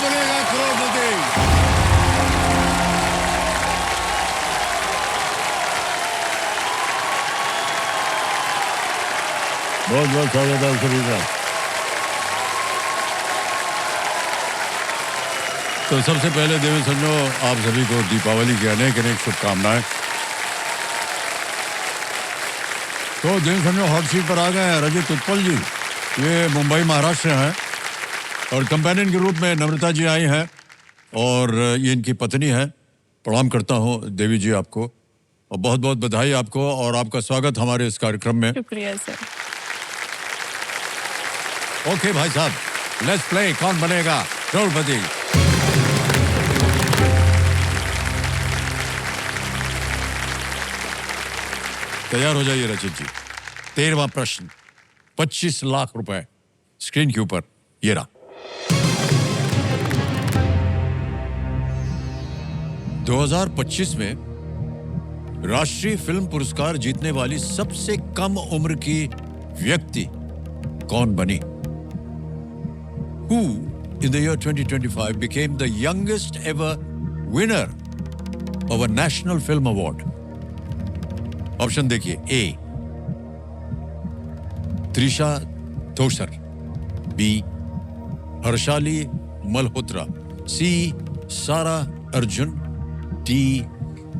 बनेगा करोड़पति। बहुत बहुत स्वागत है सभी का। तो सबसे पहले देवी संजो आप सभी को दीपावली की अनेक अनेक शुभकामनाएं। तो देवी संजो हॉट सीट पर आ गए हैं रजत उत्पल जी, ये मुंबई महाराष्ट्र हैं और कंपेनियन के रूप में नम्रता जी आई हैं और ये इनकी पत्नी है। प्रणाम करता हूँ देवी जी आपको और बहुत बहुत बधाई आपको और आपका स्वागत हमारे इस कार्यक्रम में। शुक्रिया सर। ओके भाई साहब, लेट्स प्ले कौन बनेगा करोड़पति। तैयार हो जाइए रचित जी। 13वां प्रश्न, 25 लाख रुपए स्क्रीन के ऊपर ये रहा। 2025 में राष्ट्रीय फिल्म पुरस्कार जीतने वाली सबसे कम उम्र की व्यक्ति कौन बनी? Who in the year 2025 became the youngest ever winner of a national film award? Option देखिए, ए त्रिशा तोसर, बी हर्षाली मल्होत्रा, सी सारा अर्जुन, डी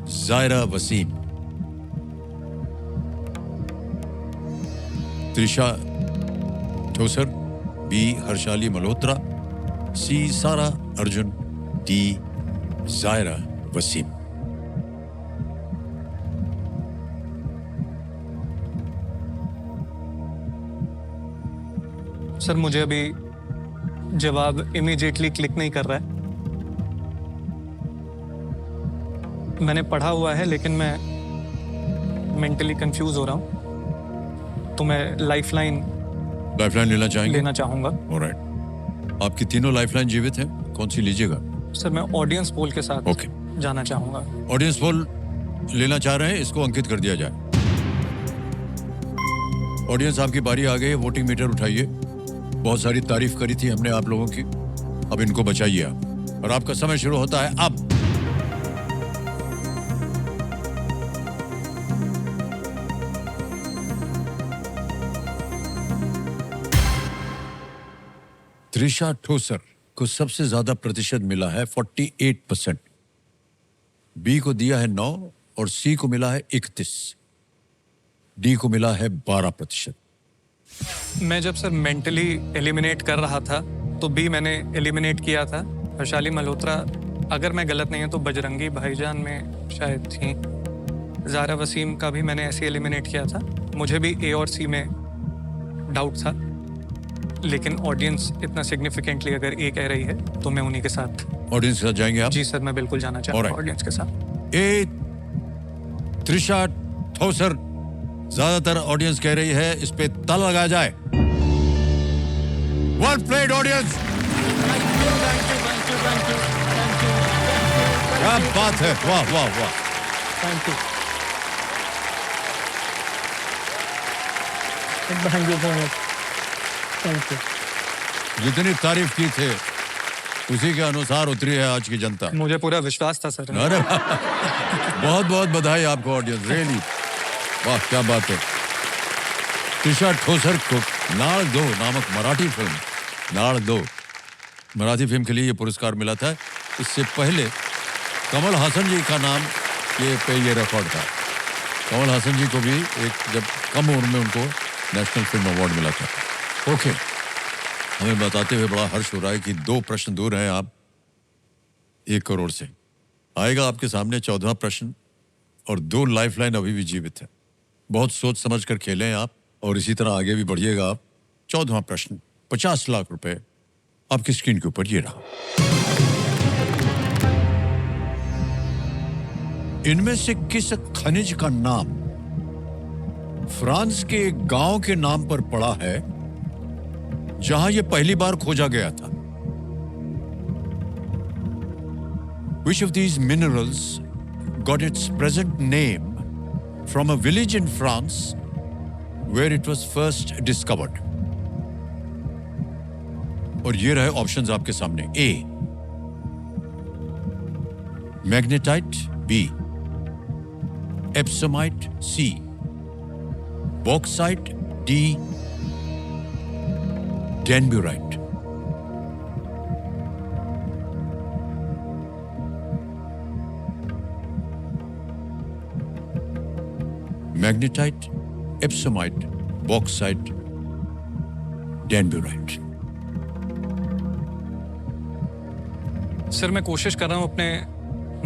जायरा वसीम। त्रिशा तोसर, बी हर्षाली मल्होत्रा, सी सारा अर्जुन, डी जायरा वसीम। सर मुझे अभी जवाब इमीडिएटली क्लिक नहीं कर रहा है। मैंने पढ़ा हुआ है लेकिन मैं मेंटली कंफ्यूज हो रहा हूँ, तो मैं लाइफलाइन लेना चाहेंगे? लेना चाहूंगा। ऑलराइट, आपकी तीनों लाइफलाइन जीवित हैं, कौन सी लीजिएगा? सर मैं ऑडियंस पोल के साथ जाना चाहूंगा। ऑडियंस पोल लेना चाह रहे हैं, इसको अंकित कर दिया जाए। ऑडियंस आपकी बारी आ गई है, वोटिंग मीटर उठाइए। बहुत सारी तारीफ करी थी हमने आप लोगों की, अब इनको बचाइए आप और आपका समय शुरू होता है अब। त्रिशा ठोसर को सबसे ज्यादा प्रतिशत मिला है 48%, बी को दिया है 9 और सी को मिला है 31, डी को मिला है 12%। मैं जब सर मेंटली एलिमिनेट कर रहा था तो बी मैंने एलिमिनेट किया था। हर्षाली मल्होत्रा, अगर मैं गलत नहीं हूं तो बजरंगी भाईजान में शायद थी। जारा वसीम का भी मैंने ऐसे एलिमिनेट किया था। मुझे भी ए और सी में डाउट था, लेकिन ऑडियंस इतना सिग्निफिकेंटली अगर ए कह रही है तो मैं उन्हीं के साथ। ऑडियंस के साथ जाएंगे आप? जी सर, मैं बिल्कुल जाना चाहता हूँ ऑडियंस के साथ। ए त्रिशा ठोसर ज्यादातर ऑडियंस कह रही है, इस पे ताला लगाया जाए। One plate audience. क्या बात है, वाह वाह वाह। Thank you. Thank you. जितनी तारीफ की थे उसी के अनुसार उतरी है आज की जनता। मुझे पूरा विश्वास था सर। अरे बहुत बहुत बधाई आपको ऑडियंस, रियली वाह क्या बात है। त्रिशा ठोसर को नाड़ दो नामक मराठी फिल्म, नाड़ दो मराठी फिल्म के लिए ये पुरस्कार मिला था। इससे पहले कमल हासन जी का नाम ये रिकॉर्ड था। कमल हासन जी को भी एक जब कम उम्र में उनको नेशनल फिल्म अवार्ड मिला था। ओके, हमें बताते हुए बड़ा हर्ष हो रहा है कि 2 प्रश्न दूर हैं आप 1 करोड़ से। आएगा आपके सामने 14वां प्रश्न और 2 लाइफलाइन अभी भी जीवित है। बहुत सोच समझ कर खेलें आप और इसी तरह आगे भी बढ़िएगा आप। 14वां प्रश्न, 50 लाख रुपए आपकी स्क्रीन के ऊपर ये रहा। इनमें से किस खनिज का नाम फ्रांस के एक गांव के नाम पर पड़ा है जहां यह पहली बार खोजा गया था? Which of these minerals got its present name from a village in France where it was first discovered? और ये रहे ऑप्शंस आपके सामने। A magnetite B, epsomite C, bauxite D, danburite. Magnetite, epsomite, bauxite, danburite. Sir मैं कोशिश कर रहा हूँ अपने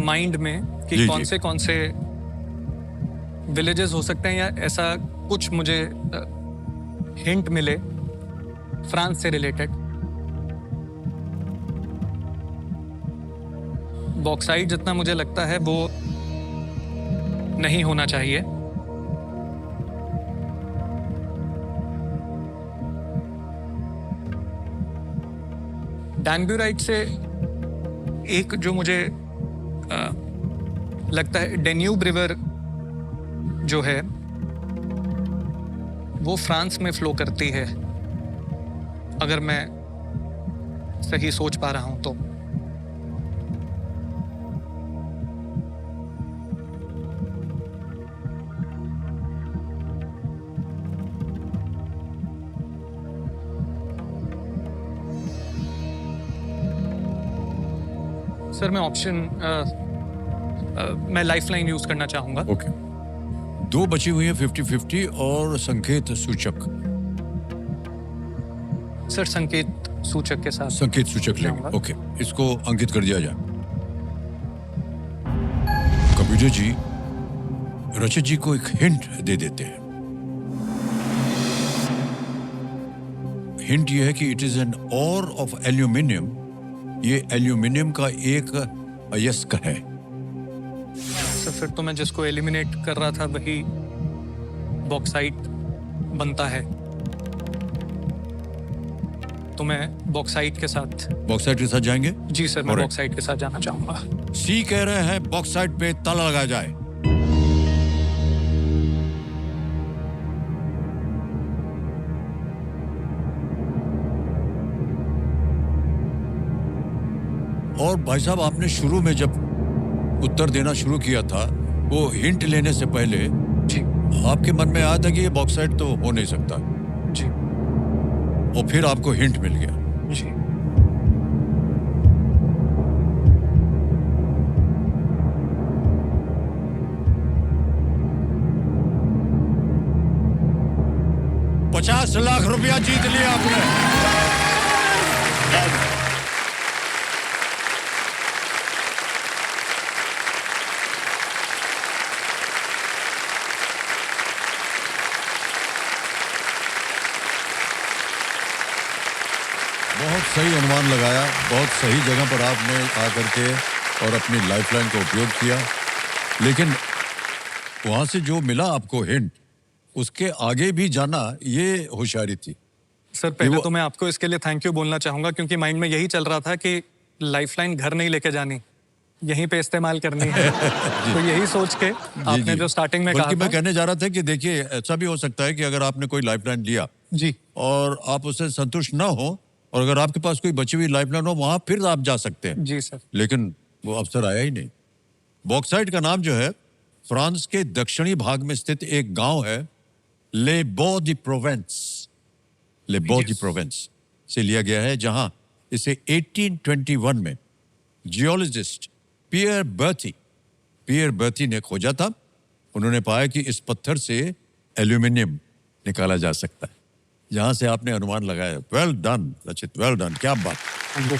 माइंड में कि जी, कौन जी। से विलेजेस हो सकते हैं या ऐसा कुछ मुझे हिंट मिले फ्रांस से रिलेटेड। बॉक्साइट जितना मुझे लगता है वो नहीं होना चाहिए। डैनब्यूराइट से एक जो मुझे लगता है डेन्यूब रिवर जो है वो फ्रांस में फ्लो करती है, अगर मैं सही सोच पा रहा हूं तो। सर मैं मैं लाइफलाइन यूज करना चाहूंगा। ओके, दो बची हुई हैं 50-50 और संकेत सूचक। सर संकेत सूचक के साथ संकेत सूचक लेंगे। जाऊंगा। ओके, इसको अंकित कर दिया जाए। कंप्यूटर जी रचित जी को एक हिंट दे देते हैं। हिंट ये है कि it is an ore of aluminium. ये एल्यूमिनियम का एक अयस्क है। सर फिर तो मैं जिसको एलिमिनेट कर रहा था वही बॉक्साइट बनता है, तो मैं बॉक्साइट के साथ। बॉक्साइट के साथ जाएंगे। जी सर मैं Correct. बॉक्साइट के साथ जाना चाहूंगा। सी कह रहे हैं बॉक्साइट पे ताला लगाया जाए। और भाई साहब आपने शुरू में जब उत्तर देना शुरू किया था, वो हिंट लेने से पहले जी आपके मन में आया था कि ये बॉक्साइट तो हो नहीं सकता, जी और फिर आपको हिंट मिल गया। जी। ₹50 लाख जीत लिया आपने। बहुत सही अनुमान लगाया, बहुत सही जगह पर आपने आकर के और अपनी लाइफलाइन का उपयोग किया। लेकिन वहां से जो मिला आपको हिंट, उसके आगे भी जाना ये होशियारी थी। सर पहले तो मैं आपको इसके लिए थैंक यू बोलना चाहूंगा, क्योंकि माइंड में यही चल रहा था कि लाइफलाइन घर नहीं लेके जानी, यहीं पे इस्तेमाल करनी है। तो यही सोच के आपने जो स्टार्टिंग में कहा बल्कि मैं था। कहने जा रहा था कि देखिए ऐसा भी हो सकता है कि अगर आपने कोई लाइफलाइन लिया जी और आप उससे संतुष्ट ना हो, और अगर आपके पास कोई बची हुई लाइफलाइन हो, वहां फिर आप जा सकते हैं। जी सर। लेकिन वो अवसर आया ही नहीं। बॉक्साइट का नाम जो है फ्रांस के दक्षिणी भाग में स्थित एक गांव है, ले बो दी प्रोवेंस, ले बो दी प्रोवेंस से लिया गया है, जहां इसे 1821 में जियोलॉजिस्ट पियर बर्थी ने खोजा था। उन्होंने पाया कि इस पत्थर से एल्यूमिनियम निकाला जा सकता है। जहां से आपने अनुमान लगाया। वेल डन रचित, वेल डन, क्या बात। Thank you.